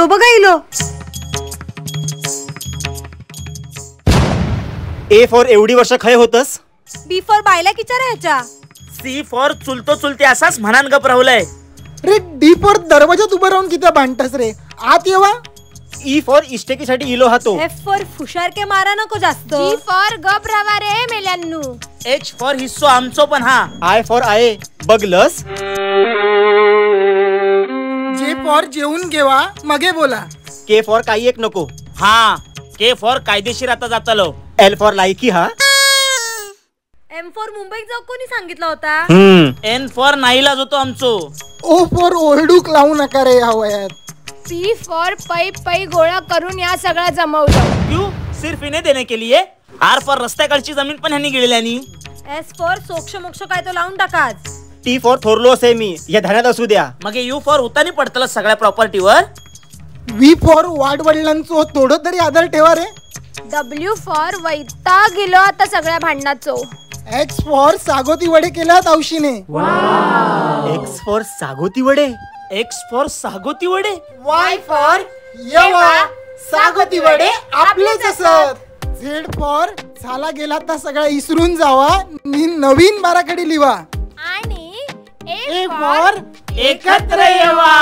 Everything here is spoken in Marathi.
बघा इलो. ए फॉर एवढी वर्ष खय होतस. बी फॉर बायला किचार ह्याच्या. सी फॉर चुलतो चुलते असाच म्हणान गप राहुलय. रे डी फॉर दरवाजात उभं राहून किती भांडतास रे. आत येवा. ई फॉर इष्टेकीसाठी इलो हातो. एफ फॉर फुशार के मारा नको जास्त. जी फॉर गप रवा रे मेल्यांनू. एच फॉर हिस्सो आमचो पण हा. आय फॉर आय बघलस. जे फॉर जेवून घेवा मगे बोला. के फॉर काही एक नको. हा. के फॉर कायदेशीर आता जातलो. एल फॉर लायकी हा. एम फॉर मुंबईत जाऊ कोणी सांगितला होता. एन फॉर नाईलाज होतो आमचो. ओ फॉर ओरडूक लावू नका रे ह्या वयात. पी फॉर पै गोळा करून या सगळा जमवलं. क्यों सिर्फ इन्हें देने के लिए. आर फॉर रस्त्याकडची जमीन पण ह्यांनी गिळल्यानी. एस फॉर सोक्ष मोक्ष काय तो लावून टाका. टी फॉर थोरलो असे मी या धान्यात असू द्या. मग यू फॉर उतानी पडतलं सगळ्या प्रॉपर्टीवर. वी फॉर वाडवडिलांचो थोडं तरी आदर ठेवा रे. डब्ल्यू फॉर वैताग गेलो आता सगळ्या भांडणाचो. एक्स फॉर सागोती वडे केल्यात औशीने. एक्स फॉर सागोती वडे. एक्स फॉर सागोती वडे. वाय फॉर येवा सागोती वडे आपलेच असत. झेड फॉर झाला गेला तर सगळा इसरून जावा नी नवीन बाराकडे लिवा. आणि ए फॉर एकत्र येवा.